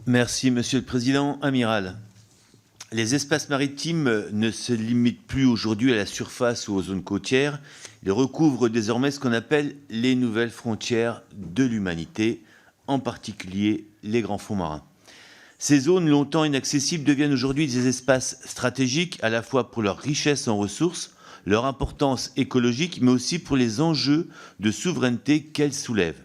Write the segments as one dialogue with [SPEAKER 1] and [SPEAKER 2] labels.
[SPEAKER 1] Merci, Monsieur le Président. Amiral, les espaces maritimes ne se limitent plus aujourd'hui à la surface ou aux zones côtières. Ils recouvrent désormais ce qu'on appelle les nouvelles frontières de l'humanité, en particulier les grands fonds marins. Ces zones longtemps inaccessibles deviennent aujourd'hui des espaces stratégiques, à la fois pour leur richesse en ressources, leur importance écologique, mais aussi pour les enjeux de souveraineté qu'elles soulèvent.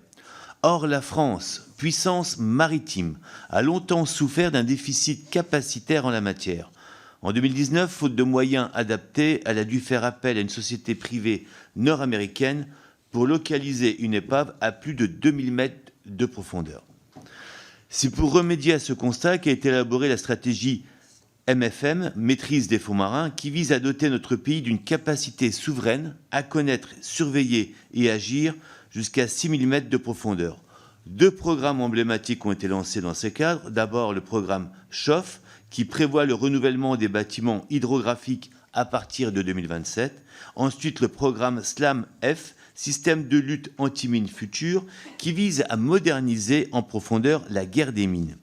[SPEAKER 1] Or, la France, puissance maritime, a longtemps souffert d'un déficit capacitaire en la matière. En 2019, faute de moyens adaptés, elle a dû faire appel à une société privée nord-américaine pour localiser une épave à plus de 2000 mètres de profondeur. C'est pour remédier à ce constat qu'a été élaborée la stratégie MFM, maîtrise des fonds marins, qui vise à doter notre pays d'une capacité souveraine à connaître, surveiller et agir jusqu'à 6 000 mètres de profondeur. 2 programmes emblématiques ont été lancés dans ce cadre. D'abord, le programme CHOF, qui prévoit le renouvellement des bâtiments hydrographiques à partir de 2027. Ensuite, le programme SLAM-F, système de lutte anti-mines futur, qui vise à moderniser en profondeur la guerre des mines.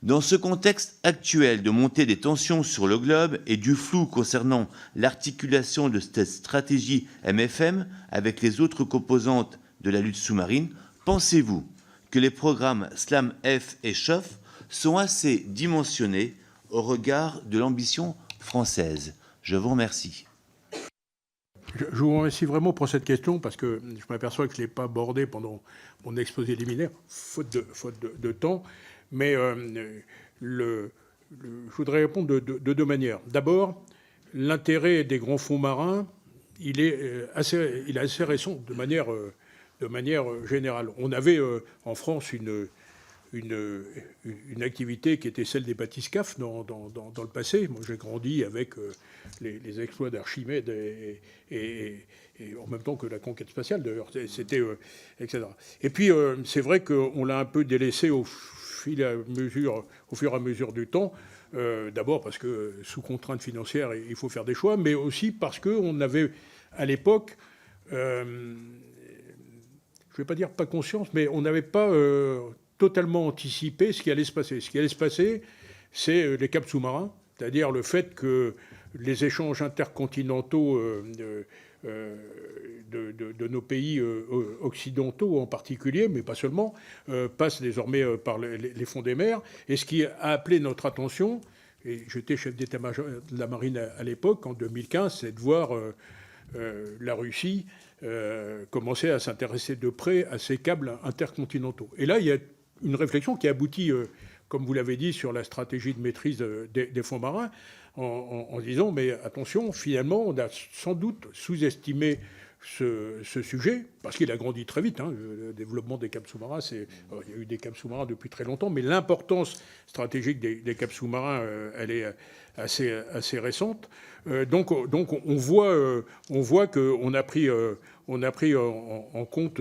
[SPEAKER 1] Dans ce contexte actuel de montée des tensions sur le globe et du flou concernant l'articulation de cette stratégie MFM avec les autres composantes de la lutte sous-marine, pensez-vous que les programmes SLAM-F et CHOF sont assez dimensionnés au regard de l'ambition française? Je vous remercie.
[SPEAKER 2] Je vous remercie vraiment pour cette question parce que je m'aperçois que je ne l'ai pas abordé pendant mon exposé liminaire, faute de temps. Mais je voudrais répondre de 2 manières. D'abord, l'intérêt des grands fonds marins, il est assez récent de manière générale. On avait en France une activité qui était celle des bathyscaphes dans le passé. Moi, j'ai grandi avec les exploits d'Archimède et en même temps que la conquête spatiale, d'ailleurs. C'était, etc. Et puis, c'est vrai qu'on l'a un peu délaissé au fur et à mesure du temps. D'abord parce que sous contrainte financière, il faut faire des choix, mais aussi parce qu'on avait, à l'époque, je ne vais pas dire pas conscience, mais on n'avait pas totalement anticipé ce qui allait se passer. Ce qui allait se passer, c'est les câbles sous-marins, c'est-à-dire le fait que les échanges intercontinentaux de nos pays occidentaux en particulier, mais pas seulement, passent désormais par les fonds des mers. Et ce qui a appelé notre attention, et j'étais chef d'état-major de la marine à l'époque, en 2015, c'est de voir la Russie commencer à s'intéresser de près à ces câbles intercontinentaux. Et là, il y a une réflexion qui aboutit, comme vous l'avez dit, sur la stratégie de maîtrise des fonds marins, en disant, mais attention, finalement, on a sans doute sous-estimé ce sujet, parce qu'il a grandi très vite. Le développement des câbles sous-marins, il y a eu des câbles sous-marins depuis très longtemps, mais l'importance stratégique des câbles sous-marins, elle est assez récente. Donc on voit qu'on a pris en compte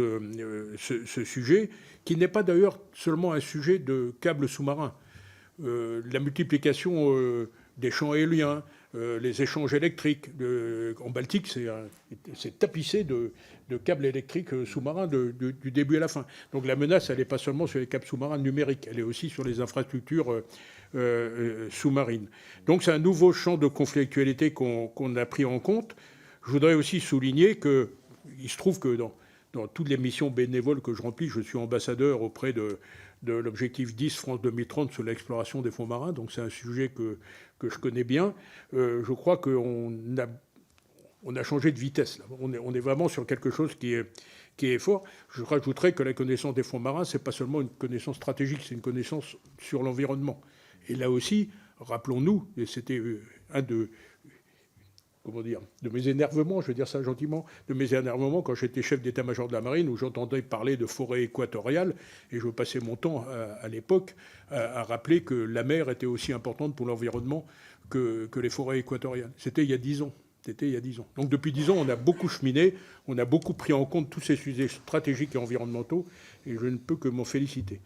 [SPEAKER 2] ce sujet, qui n'est pas d'ailleurs seulement un sujet de câbles sous-marins. La multiplication des champs éoliens, les échanges électriques. En Baltique, c'est tapissé de câbles électriques sous-marins du début à la fin. Donc la menace, elle n'est pas seulement sur les câbles sous-marins numériques, elle est aussi sur les infrastructures sous-marines. Donc c'est un nouveau champ de conflictualité qu'on a pris en compte. Je voudrais aussi souligner qu'il se trouve que dans toutes les missions bénévoles que je remplis, je suis ambassadeur auprès de l'objectif 10 France 2030 sur l'exploration des fonds marins. Donc c'est un sujet que je connais bien. Je crois qu'on a changé de vitesse. Là. On est vraiment sur quelque chose qui est fort. Je rajouterais que la connaissance des fonds marins, ce n'est pas seulement une connaissance stratégique, c'est une connaissance sur l'environnement. Et là aussi, rappelons-nous, et c'était un de mes énervements, je vais dire ça gentiment, de mes énervements quand j'étais chef d'état-major de la marine, où j'entendais parler de forêt équatoriale, et je passais mon temps à l'époque à rappeler que la mer était aussi importante pour l'environnement que les forêts équatoriales. C'était il y a 10 ans. Donc depuis 10 ans, on a beaucoup cheminé, on a beaucoup pris en compte tous ces sujets stratégiques et environnementaux, et je ne peux que m'en féliciter.